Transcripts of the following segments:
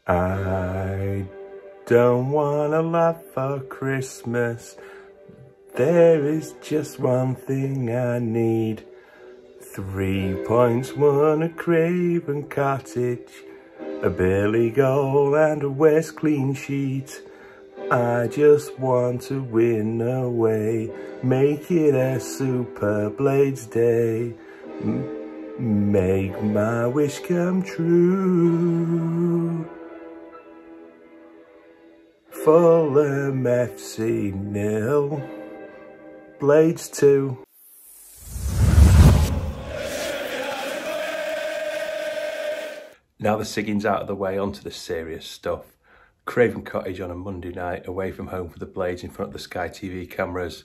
I don't want a lot for Christmas. There is just one thing I need. 3 points won at Craven Cottage, a Billy goal and a West clean sheet. I just want to win away, make it a Super Blades day. Make my wish come true. Fulham FC 0, Blades 2. Now the sigging's out of the way, onto the serious stuff. Craven Cottage on a Monday night, away from home for the Blades in front of the Sky TV cameras.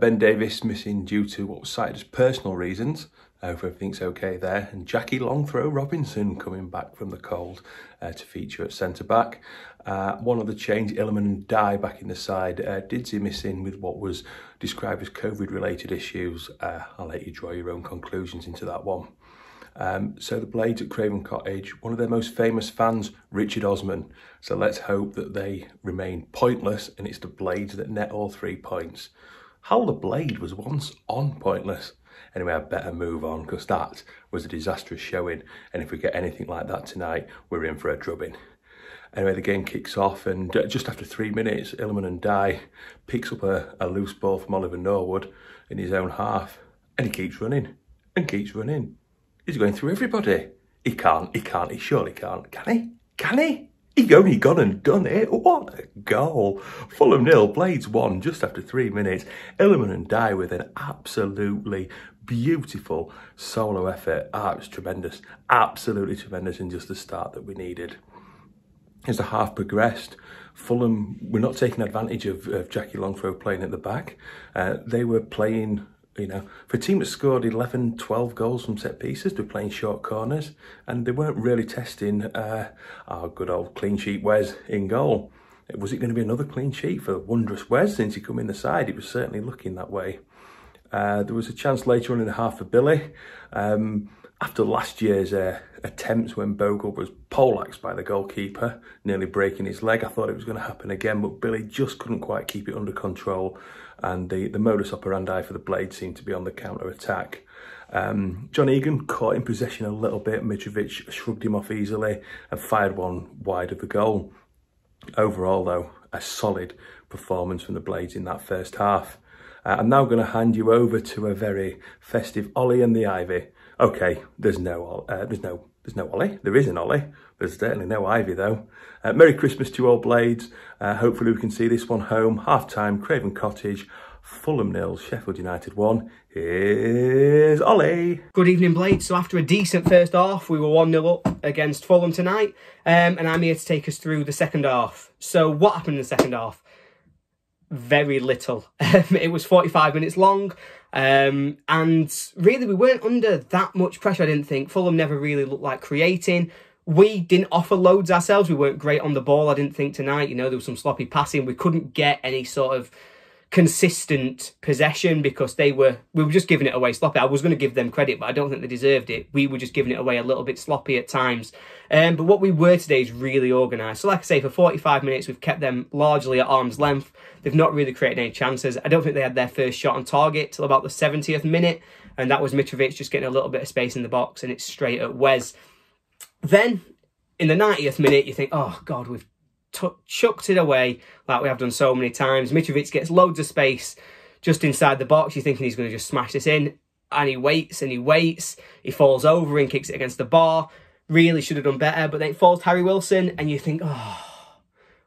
Ben Davies missing due to what was cited as personal reasons. Hope everything's okay there. And Jackie Longthrow Robinson coming back from the cold to feature at centre-back. One other change, 𝐍𝐸𝐵𝐿𝐸 and 𝐍𝐸𝐵𝐿𝐸 back in the side. Didsy missing with what was described as COVID-related issues. I'll let you draw your own conclusions into that one. So the Blades at Craven Cottage, one of their most famous fans, Richard Osman. So let's hope that they remain pointless and it's the Blades that net all 3 points. Hull the Blade was once on pointless. Anyway, I better move on because that was a disastrous showing. And if we get anything like that tonight, we're in for a drubbing. Anyway, the game kicks off and just after 3 minutes, 𝐍𝐸𝐵𝐿𝐸 and 𝐍𝐸𝐵𝐿𝐸 picks up a loose ball from Oliver Norwood in his own half. And he keeps running and keeps running. He's going through everybody. He surely can't. Can he? Can he? He only gone and done it. What a goal. Fulham 0, Blades 1 just after 3 minutes. 𝐍𝐸𝐵𝐿𝐸 and 𝐍𝐸𝐵𝐿𝐸 with an absolutely beautiful solo effort. It was tremendous. Absolutely tremendous in just the start that we needed. As the half progressed, Fulham were not taking advantage of Jackie Longthrow playing at the back. They were playing, you know, for a team that scored 11, 12 goals from set pieces, they're playing short corners, and they weren't really testing our good old clean sheet 𝐍𝐸𝐻 in goal. Was it going to be another clean sheet for wondrous 𝐍𝐸𝐻 since he come in the side? It was certainly looking that way. There was a chance later on in the half for Billy. After last year's attempts when Bogle was poleaxed by the goalkeeper, nearly breaking his leg, I thought it was going to happen again, but Billy just couldn't quite keep it under control, and the modus operandi for the Blades seemed to be on the counter-attack. John Egan caught in possession a little bit. Mitrovic shrugged him off easily and fired one wide of the goal. Overall, though, a solid performance from the Blades in that first half. I'm now going to hand you over to a very festive Ollie and the Ivy. Okay, there's no Ollie. There is an Ollie. There's certainly no Ivy though. Merry Christmas to all Blades. Hopefully we can see this one home. Half-time, Craven Cottage, Fulham 0, Sheffield United 1. Here's Ollie. Good evening, Blades. So after a decent first half, we were 1-0 up against Fulham tonight. And I'm here to take us through the second half. So what happened in the second half? Very little. It was 45 minutes long. And really, we weren't under that much pressure, I didn't think. Fulham never really looked like creating. We didn't offer loads ourselves. We weren't great on the ball, I didn't think, tonight. You know, there was some sloppy passing. We couldn't get any sort of consistent possession because we were just giving it away sloppy. I was going to give them credit, but I don't think they deserved it. We were just giving it away a little bit sloppy at times. But what we were today is really organised. So like I say, for 45 minutes, we've kept them largely at arm's length. They've not really created any chances. I don't think they had their first shot on target till about the 70th minute. And that was Mitrovic just getting a little bit of space in the box, and it's straight at 𝐍𝐸𝐻. Then, in the 90th minute, you think, oh, God, we've chucked it away like we have done so many times. Mitrovic gets loads of space just inside the box. You're thinking he's going to just smash this in. And he waits and he waits. He falls over and kicks it against the bar. Really should have done better. But then it falls to Harry Wilson. And you think, oh,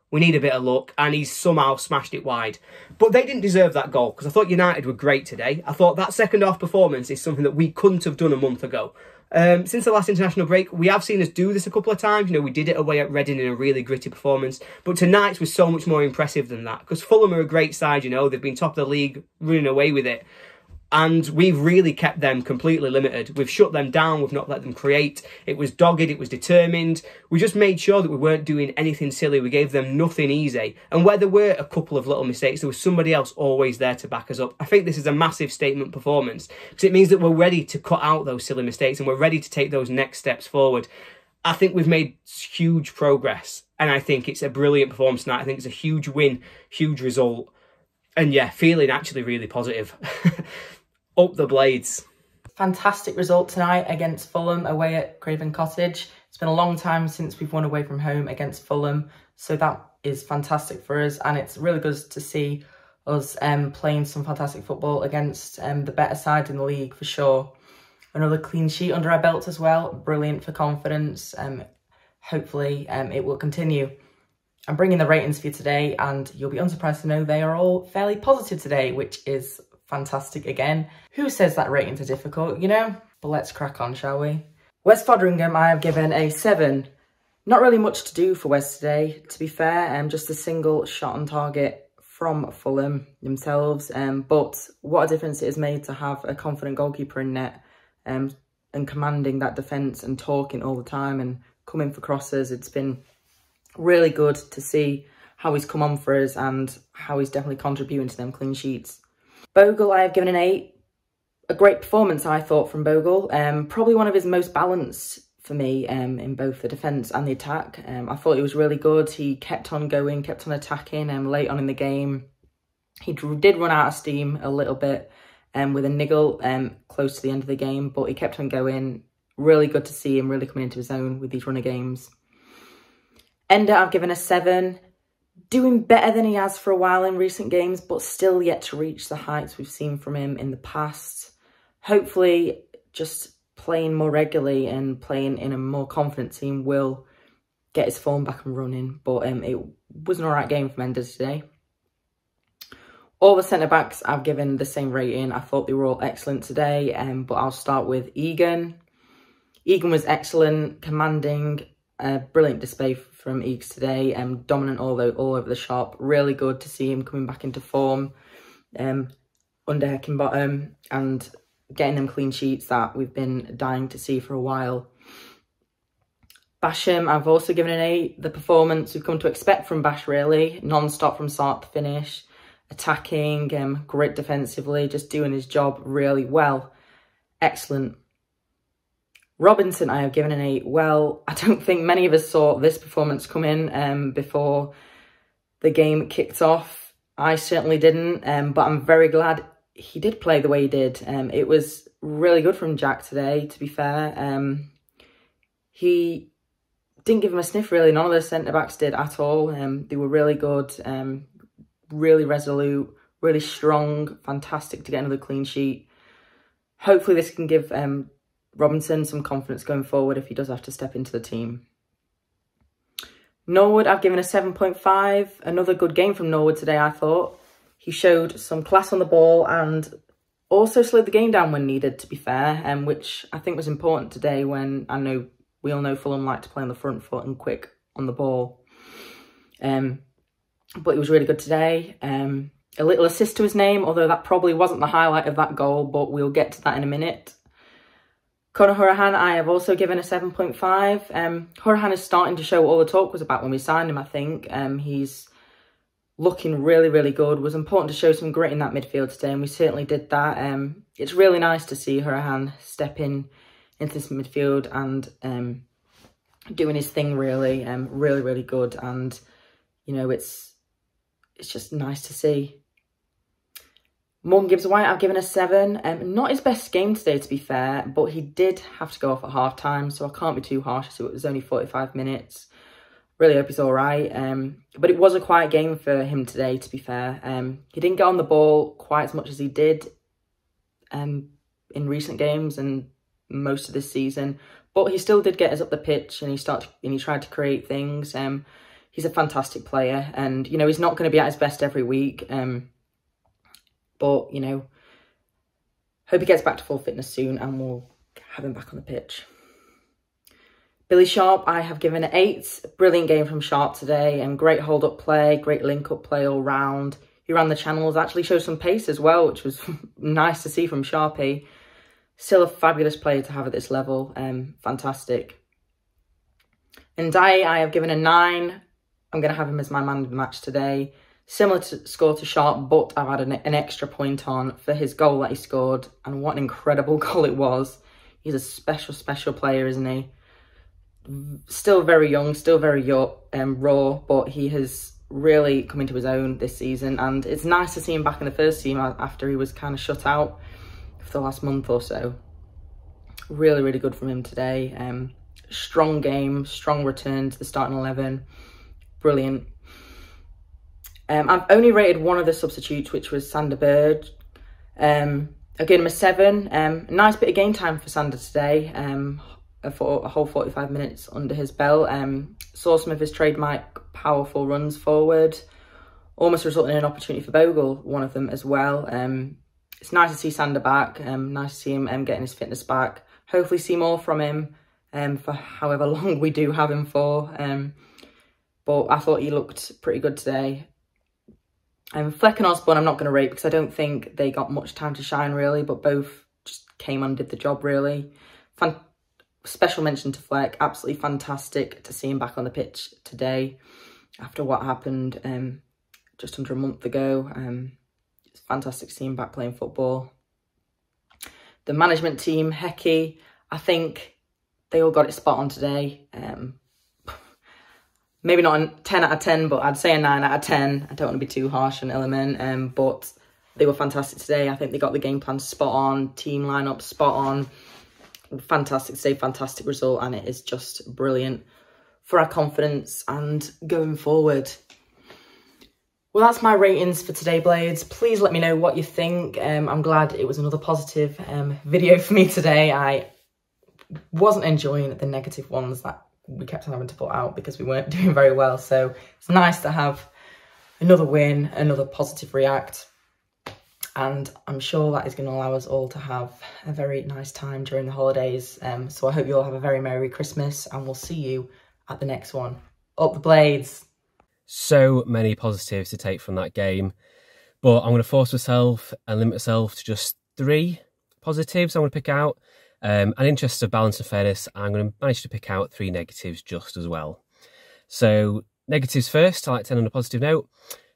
we need a bit of luck. And he's somehow smashed it wide. But they didn't deserve that goal because I thought United were great today. I thought that second half performance is something that we couldn't have done a month ago. Since the last international break, we have seen us do this a couple of times. You know, we did it away at Reading in a really gritty performance. But tonight's was so much more impressive than that. Because Fulham are a great side, you know. They've been top of the league, running away with it. And we've really kept them completely limited. We've shut them down. We've not let them create. It was dogged. It was determined. We just made sure that we weren't doing anything silly. We gave them nothing easy. And where there were a couple of little mistakes, there was somebody else always there to back us up. I think this is a massive statement performance because it means that we're ready to cut out those silly mistakes and we're ready to take those next steps forward. I think we've made huge progress, and I think it's a brilliant performance tonight. I think it's a huge win, huge result, and yeah, feeling actually really positive. Up the Blades. Fantastic result tonight against Fulham away at Craven Cottage. It's been a long time since we've won away from home against Fulham, so that is fantastic for us, and it's really good to see us playing some fantastic football against the better side in the league for sure. Another clean sheet under our belts as well, brilliant for confidence. Hopefully it will continue. I'm bringing the ratings for you today, and you'll be unsurprised to know they are all fairly positive today, which is fantastic again. Who says that ratings are difficult, you know? But let's crack on, shall we? West Fodringham, I have given a 7. Not really much to do for West today, to be fair. Just a single shot on target from Fulham themselves. But what a difference it has made to have a confident goalkeeper in net and commanding that defence and talking all the time and coming for crosses. It's been really good to see how he's come on for us and how he's definitely contributing to them clean sheets. Bogle, I have given an 8. A great performance, I thought, from Bogle. Probably one of his most balanced for me in both the defence and the attack. I thought he was really good. He kept on going, kept on attacking late on in the game. He did run out of steam a little bit with a niggle close to the end of the game, but he kept on going. Really good to see him really coming into his own with these runner games. Ender, I've given a 7. Doing better than he has for a while in recent games, but still yet to reach the heights we've seen from him in the past. Hopefully, just playing more regularly and playing in a more confident team will get his form back and running. But it was an alright game from Ender today. All the centre-backs I've given the same rating. I thought they were all excellent today, but I'll start with Egan. Egan was excellent, commanding, brilliant display from Eags today, dominant all over the shop. Really good to see him coming back into form under Heckingbottom and getting them clean sheets that we've been dying to see for a while. Basham, I've also given an 8. The performance we've come to expect from Bash, really. Non-stop from start to finish. Attacking, great defensively, just doing his job really well. Excellent. Robinson, I have given an 8. Well, I don't think many of us saw this performance come in before the game kicked off. I certainly didn't, but I'm very glad he did play the way he did. It was really good from Jack today, to be fair. He didn't give him a sniff, really. None of the centre-backs did at all. They were really good, really resolute, really strong, fantastic to get another clean sheet. Hopefully this can give Robinson some confidence going forward if he does have to step into the team. Norwood, I've given a 7.5. Another good game from Norwood today, I thought. He showed some class on the ball and also slowed the game down when needed, to be fair, which I think was important today when we all know Fulham like to play on the front foot and quick on the ball. But he was really good today. A little assist to his name, although that probably wasn't the highlight of that goal, but we'll get to that in a minute. Conor Hourihane, I have also given a 7.5. Hourihane is starting to show what all the talk was about when we signed him, I think. He's looking really, really good. It was important to show some grit in that midfield today, and we certainly did that. It's really nice to see Hourihane step into this midfield and doing his thing, really. Really, really good. And, you know, it's just nice to see. Morgan Gibbs-White, I've given a 7. Not his best game today, to be fair, but he did have to go off at half-time, so I can't be too harsh. So it was only 45 minutes. Really hope he's all right. But it was a quiet game for him today, to be fair. He didn't get on the ball quite as much as he did in recent games and most of this season, but he still did get us up the pitch and he tried to create things. He's a fantastic player, and you know he's not going to be at his best every week. But, you know, hope he gets back to full fitness soon and we'll have him back on the pitch. Billy Sharp, I have given an 8. Brilliant game from Sharp today and great hold-up play, great link-up play all round. He ran the channels, actually showed some pace as well, which was nice to see from Sharpie. Still a fabulous player to have at this level. Fantastic. And Ndiaye, I have given a 9. I'm going to have him as my man of the match today. Similar score to Sharp, but I've had an extra point on for his goal that he scored. And what an incredible goal it was. He's a special, special player, isn't he? still very young, still very raw, but he has really come into his own this season, and it's nice to see him back in the first team after he was kind of shut out for the last month or so. Really, really good from him today. Strong game, strong return to the starting 11. Brilliant. I've only rated one of the substitutes, which was Sander Berge. I gave him a 7. Nice bit of game time for Sander today. A whole 45 minutes under his belt. Saw some of his trademark powerful runs forward. Almost resulting in an opportunity for Bogle, one of them as well. It's nice to see Sander back. Nice to see him getting his fitness back. Hopefully see more from him for however long we do have him for. But I thought he looked pretty good today. Fleck and Osborne I'm not going to rate because I don't think they got much time to shine really, but both just came and did the job really. Special mention to Fleck, absolutely fantastic to see him back on the pitch today after what happened just under a month ago. It's fantastic to see him back playing football. The management team, 𝐍𝐸𝐫𝐝𝐍, I think they all got it spot on today. Maybe not a 10 out of 10, but I'd say a 9 out of 10. I don't want to be too harsh on Illiman, but they were fantastic today. I think they got the game plan spot on, team lineup spot on. Fantastic today, fantastic result, and it is just brilliant for our confidence and going forward. Well, that's my ratings for today, Blades. Please let me know what you think. I'm glad it was another positive video for me today. I wasn't enjoying the negative ones that we kept having to put out because we weren't doing very well. So it's nice to have another win, another positive react. And I'm sure that is going to allow us all to have a very nice time during the holidays. So I hope you all have a very Merry Christmas, and we'll see you at the next one. Up the Blades! So many positives to take from that game, but I'm going to force myself and limit myself to just 3 positives I want to pick out. And in interest of balance and fairness, I'm going to manage to pick out 3 negatives just as well. So negatives first, I like to end on a positive note.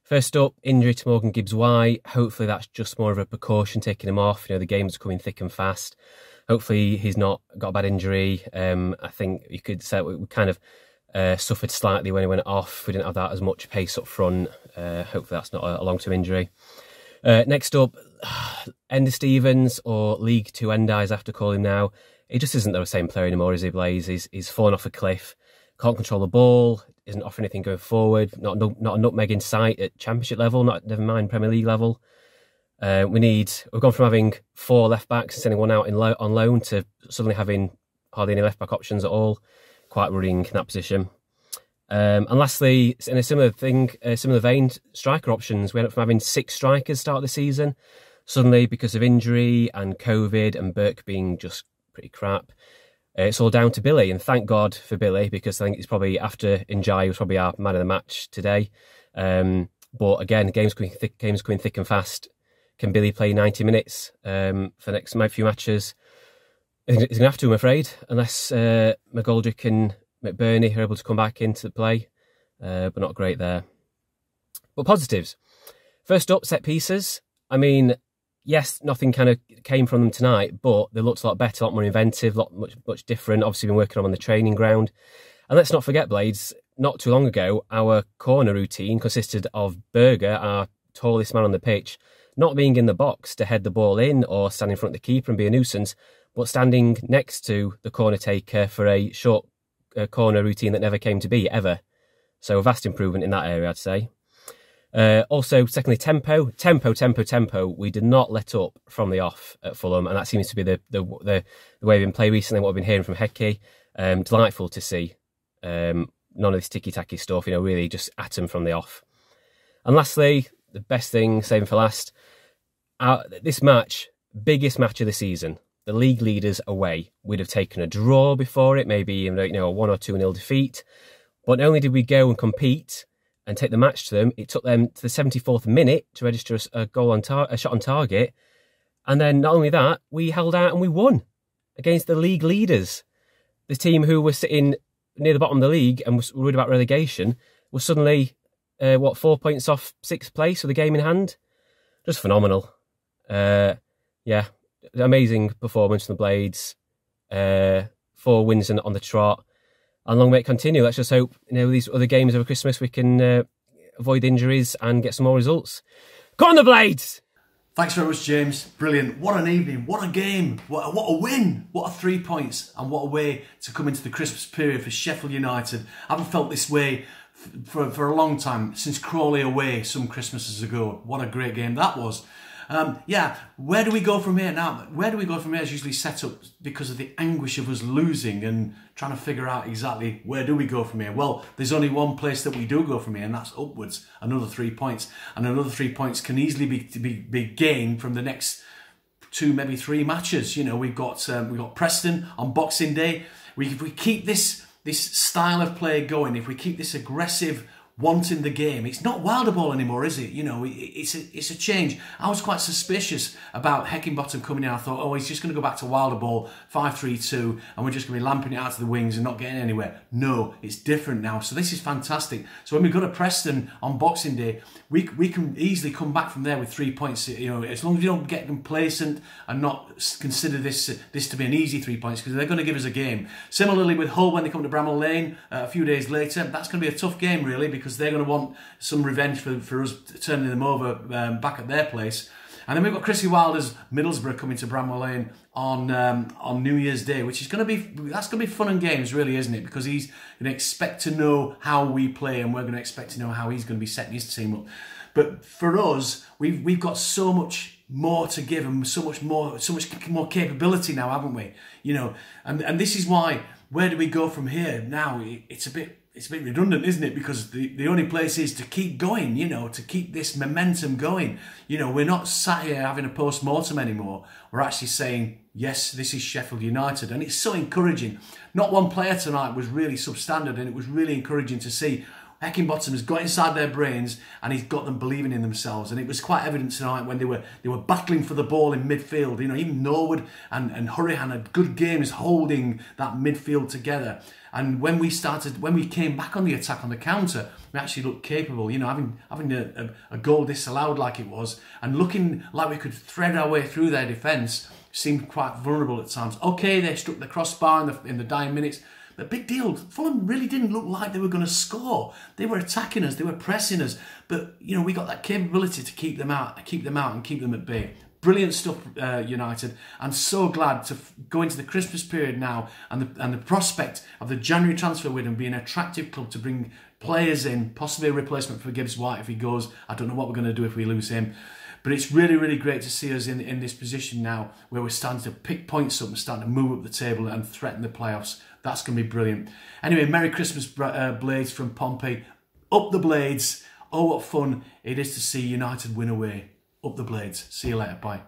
First up, injury to Morgan Gibbs-White. Hopefully that's just more of a precaution, taking him off. You know, the game's coming thick and fast. Hopefully he's not got a bad injury. I think you could say we kind of suffered slightly when he went off. We didn't have that as much pace up front. Hopefully that's not a long-term injury. Next up, Enda Stevens, or League 2 Enda, as I have to call him now. He just isn't the same player anymore, is he, Blaze? He's fallen off a cliff. Can't control the ball. Isn't offering anything going forward. Not a nutmeg in sight at Championship level. Never mind Premier League level. We've gone from having 4 left backs and sending one out on loan to suddenly having hardly any left back options at all. Quite worrying in that position. And lastly, in a similar vein, striker options. We ended up from having 6 strikers start the season. Suddenly, because of injury and COVID and Burke being just pretty crap, it's all down to Billy. And thank God for Billy, because I think it's probably, after Njai, was probably our man of the match today. But again, games coming thick and fast. Can Billy play 90 minutes for the next few matches? He's going to have to, I'm afraid, unless McGoldrick and McBurney are able to come back into the play, but not great there. But positives. First up, set pieces. I mean, yes, nothing kind of came from them tonight, but they looked a lot better, a lot more inventive, much different. Obviously, been working on the training ground. And let's not forget, Blades, not too long ago, our corner routine consisted of Berger, our tallest man on the pitch, not being in the box to head the ball in or stand in front of the keeper and be a nuisance, but standing next to the corner taker for a short corner routine that never came to be, ever. So a vast improvement in that area, I'd say. Also, secondly, tempo. We did not let up from the off at Fulham, and that seems to be the way we've been playing recently, what we've been hearing from 𝐍𝐸𝐫𝐝𝐸. Delightful to see. None of this ticky-tacky stuff, really just at them from the off. And lastly, the best thing, saving for last, this match, biggest match of the season, the league leaders away. We'd have taken a draw before it, maybe a 1 or 2-0 defeat. But not only did we go and compete and take the match to them, it took them to the 74th minute to register a shot on target. And then not only that, we held out and we won against the league leaders. The team who were sitting near the bottom of the league and was worried about relegation was suddenly, 4 points off 6th place with a game in hand? Just phenomenal. Amazing performance from the Blades. 4 wins on the trot. And long may it continue. Let's just hope, these other games over Christmas we can avoid injuries and get some more results. Go on the Blades! Thanks very much, James. Brilliant. What an evening. What a game. What a win. What a 3 points. And what a way to come into the Christmas period for Sheffield United. I haven't felt this way for a long time, since Crawley away some Christmases ago. What a great game that was. Yeah, where do we go from here now? Where do we go from here is usually set up because of the anguish of us losing and trying to figure out exactly where do we go from here. Well, there's only one place that we do go from here, and that's upwards. Another 3 points, and another 3 points can easily be gained from the next 2, maybe 3 matches. We've got Preston on Boxing Day. If we keep this style of play going, if we keep this aggressive wanting the game, it's not Wilder ball anymore, is it? It's a change. I was quite suspicious about Heckingbottom coming in. I thought, oh, he's just going to go back to Wilder ball, 5-3-2, and we're just going to be lamping it out to the wings and not getting anywhere. No, it's different now. So this is fantastic. So when we go to Preston on Boxing Day, we can easily come back from there with 3 points. As long as you don't get complacent and not consider this to be an easy 3 points, because they're going to give us a game. Similarly with Hull, when they come to Bramall Lane a few days later, that's going to be a tough game really, because they're going to want some revenge for us turning them over back at their place. And then we've got Chrissy Wilder's Middlesbrough coming to Bramall Lane on New Year's Day, which is going to be fun and games, really, isn't it? Because he's going to expect to know how we play, and we're going to expect to know how he's going to be setting his team up. But for us, we've got so much more to give and so much more capability now, haven't we? And this is why. Where do we go from here? Now it's a bit redundant, isn't it? Because the only place is to keep going, to keep this momentum going. We're not sat here having a post-mortem anymore. We're actually saying, yes, this is Sheffield United. And it's so encouraging. Not one player tonight was really substandard, and it was really encouraging to see Heckingbottom has got inside their brains and he's got them believing in themselves. And it was quite evident tonight when they were battling for the ball in midfield. Even Norwood and Hurrihan had good games holding that midfield together. And when we came back on the attack on the counter, we actually looked capable, having a goal disallowed like it was, and looking like we could thread our way through their defence. Seemed quite vulnerable at times. Okay, they struck the crossbar in the dying minutes. But big deal, Fulham really didn't look like they were going to score. They were attacking us, they were pressing us. But, we got that capability to keep them out and keep them at bay. Brilliant stuff, United. I'm so glad to go into the Christmas period now and the prospect of the January transfer window being an attractive club to bring players in, possibly a replacement for Gibbs-White if he goes. I don't know what we're going to do if we lose him. But it's really, really great to see us in this position now where we're starting to pick points up and starting to move up the table and threaten the playoffs. That's going to be brilliant. Anyway, Merry Christmas, Blades from Pommpey. Up the Blades. Oh, what fun it is to see United win away. Up the Blades. See you later. Bye.